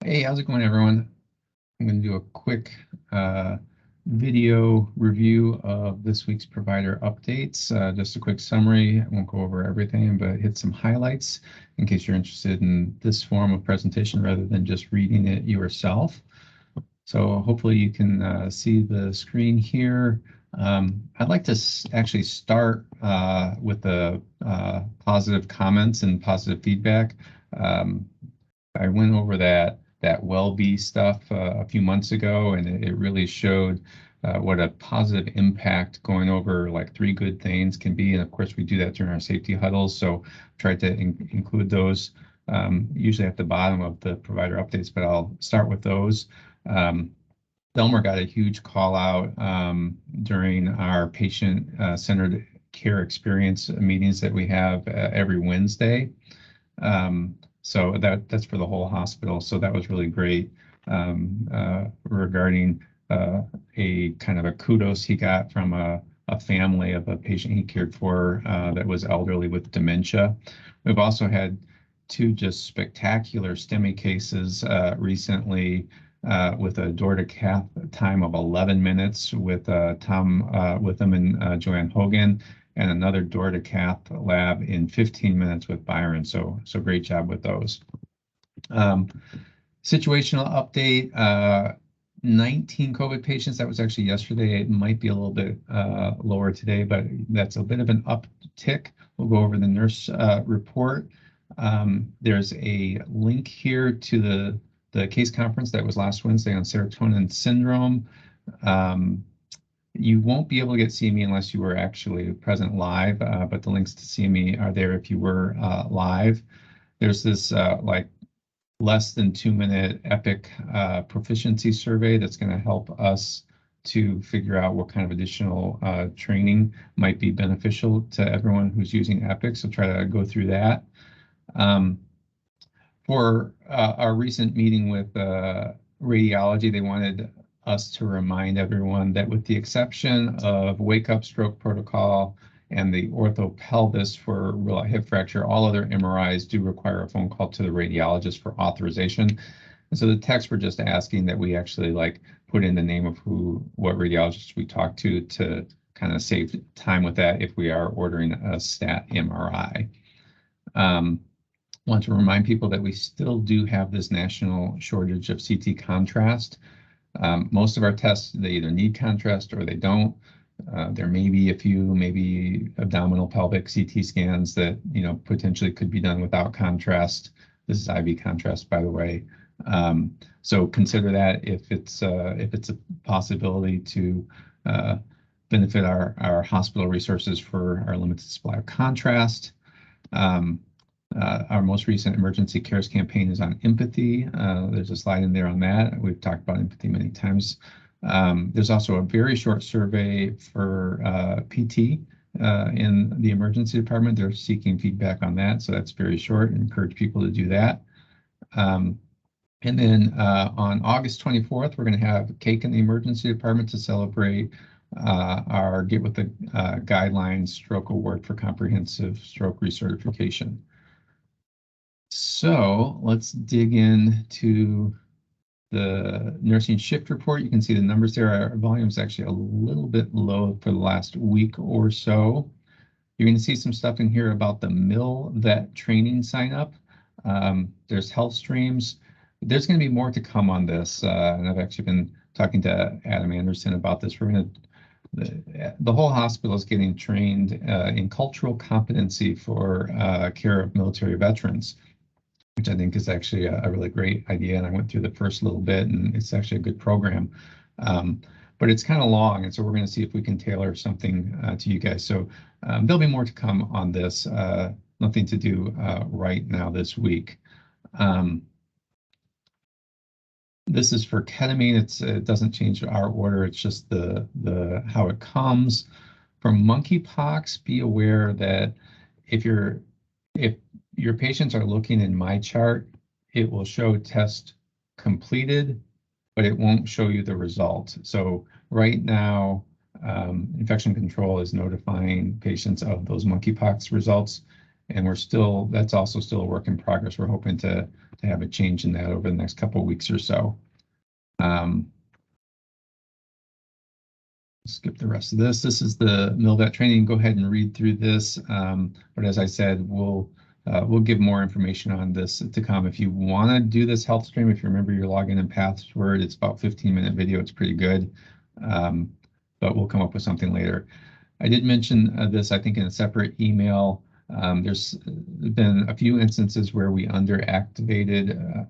Hey, how's it going, everyone? I'm going to do a quick video review of this week's provider updates. Just a quick summary. I won't go over everything, but hit some highlights in case you're interested in this form of presentation rather than just reading it yourself. So hopefully you can see the screen here. I'd like to actually start with the positive comments and positive feedback. I went over that WellBe stuff a few months ago, and it really showed what a positive impact going over like 3 good things can be. And of course, we do that during our safety huddles. So tried to include those usually at the bottom of the provider updates, but I'll start with those. Delmer got a huge call out during our patient-centered care experience meetings that we have every Wednesday. So that's for the whole hospital. So that was really great regarding a kind of a kudos he got from a family of a patient he cared for that was elderly with dementia. We've also had 2 just spectacular STEMI cases recently with a door to cath time of 11 minutes with Tom Witham and Joanne Hogan, and another door to cath lab in 15 minutes with Byron. So great job with those. Situational update, 19 COVID patients. That was actually yesterday. It might be a little bit lower today, but that's a bit of an uptick. We'll go over the nurse report. There's a link here to the case conference that was last Wednesday on serotonin syndrome. You won't be able to get CME unless you were actually present live, but the links to CME are there if you were live. There's this like less than 2-minute EPIC proficiency survey that's going to help us to figure out what kind of additional training might be beneficial to everyone who's using EPIC. So try to go through that. For our recent meeting with radiology, they wanted us to remind everyone that with the exception of wake-up stroke protocol and the orthopelvis for real hip fracture, all other MRIs do require a phone call to the radiologist for authorization. And so the techs were just asking that we actually like put in the name of what radiologist we talked to kind of save time with that if we are ordering a stat MRI. Want to remind people that we still do have this national shortage of CT contrast. Most of our tests, they either need contrast or they don't. There may be a few, maybe abdominal pelvic CT scans that potentially could be done without contrast. This is IV contrast, by the way. So consider that if it's a possibility to benefit our hospital resources for our limited supply of contrast. Our most recent emergency cares campaign is on empathy. There's a slide in there on that. We've talked about empathy many times. There's also a very short survey for PT in the emergency department. They're seeking feedback on that, so that's very short. Encourage people to do that. And then on August 24th, we're going to have cake in the emergency department to celebrate our Get With the Guidelines Stroke Award for Comprehensive Stroke Recertification. So let's dig into the nursing shift report. You can see the numbers there. Our volume is actually a little bit low for the last week or so. You're going to see some stuff in here about the Mill Vet training sign up. There's health streams. There's going to be more to come on this. And I've actually been talking to Adam Anderson about this. We're going to the whole hospital is getting trained in cultural competency for care of military veterans, which I think is actually a really great idea. And I went through the first little bit, and it's actually a good program. But it's kind of long, and so we're going to see if we can tailor something to you guys. So there'll be more to come on this. Nothing to do right now this week. This is for ketamine. It doesn't change our order. It's just the how it comes. For monkeypox, be aware that if your patients are looking in my chart, it will show test completed, but it won't show you the result. So right now, infection control is notifying patients of those monkeypox results, and that's also still a work in progress. We're hoping to have a change in that over the next couple of weeks or so. Skip the rest of this. This is the MilVet training. Go ahead and read through this. But as I said, we'll give more information on this to come. If you want to do this health stream, if you remember your login and password, it's about 15-minute video. It's pretty good. But we'll come up with something later. I did mention this, I think, in a separate email. There's been a few instances where we underactivated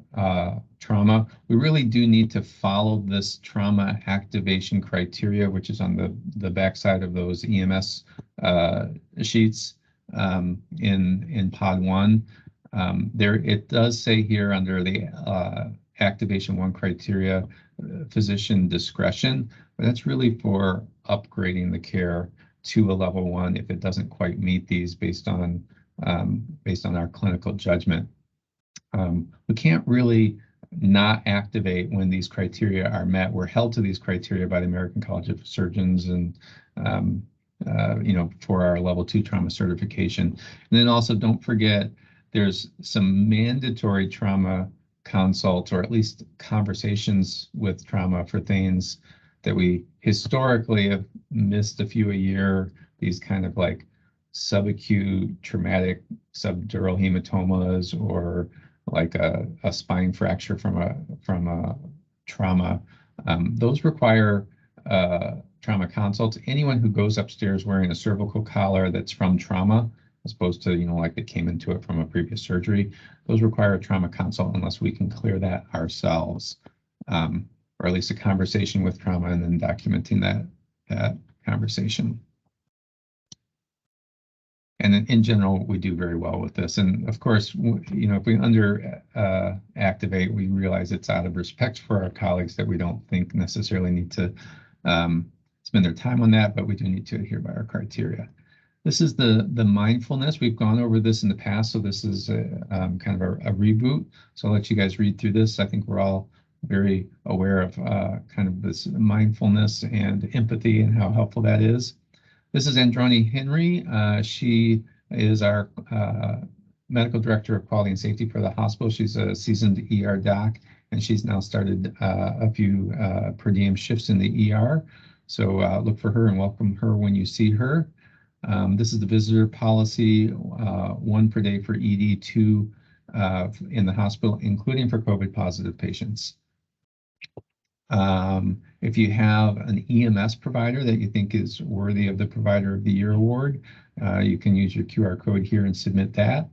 trauma. We really do need to follow this trauma activation criteria, which is on the backside of those EMS sheets in pod 1. There, it does say here under the activation 1 criteria, physician discretion, but that's really for upgrading the care to a level 1 if it doesn't quite meet these based on our clinical judgment. We can't really not activate when these criteria are met. We're held to these criteria by the American College of Surgeons and for our level 2 trauma certification. And then also don't forget there's some mandatory trauma consults, or at least conversations with trauma for things that we historically have missed a few a year, these kind of like subacute traumatic subdural hematomas, or like a spine fracture from a trauma. Those require trauma consults. Anyone who goes upstairs wearing a cervical collar that's from trauma, as opposed to, like they came into it from a previous surgery, those require a trauma consult unless we can clear that ourselves. Or at least a conversation with trauma and then documenting that conversation. And in general, we do very well with this. And of course, if we activate, we realize it's out of respect for our colleagues that we don't think necessarily need to spend their time on that, but we do need to adhere by our criteria. This is the mindfulness. We've gone over this in the past, so this is kind of a reboot. So I'll let you guys read through this. I think we're all very aware of kind of this mindfulness and empathy and how helpful that is. This is Androni Henry. She is our medical director of quality and safety for the hospital. She's a seasoned ER doc, and she's now started a few per diem shifts in the ER. So look for her and welcome her when you see her. This is the visitor policy, 1 per day for ED, 2 in the hospital, including for COVID positive patients. If you have an EMS provider that you think is worthy of the Provider of the Year award, you can use your QR code here and submit that.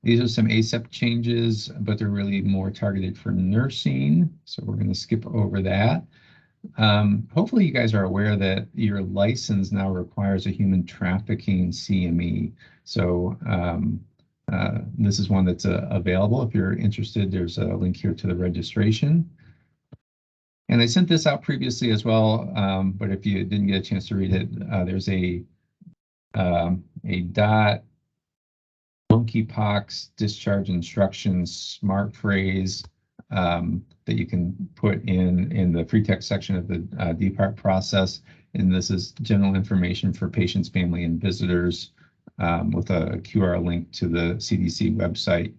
These are some ACEP changes, but they're really more targeted for nursing. So we're going to skip over that. Hopefully you guys are aware that your license now requires a human trafficking CME. So this is one that's available. If you're interested, there's a link here to the registration. And I sent this out previously as well, but if you didn't get a chance to read it, there's a dot monkeypox discharge instructions smart phrase that you can put in the free text section of the DPART process. And this is general information for patients, family, and visitors with a QR link to the CDC website.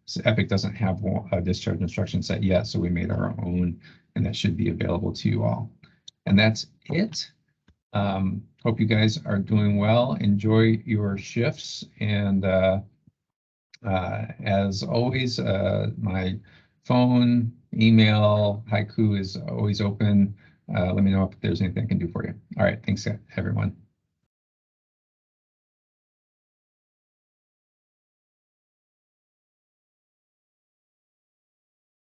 So Epic doesn't have a discharge instruction set yet, so we made our own, and that should be available to you all. And that's it. Hope you guys are doing well. Enjoy your shifts. And as always, my phone, email, Haiku is always open. Let me know if there's anything I can do for you. All right, thanks everyone.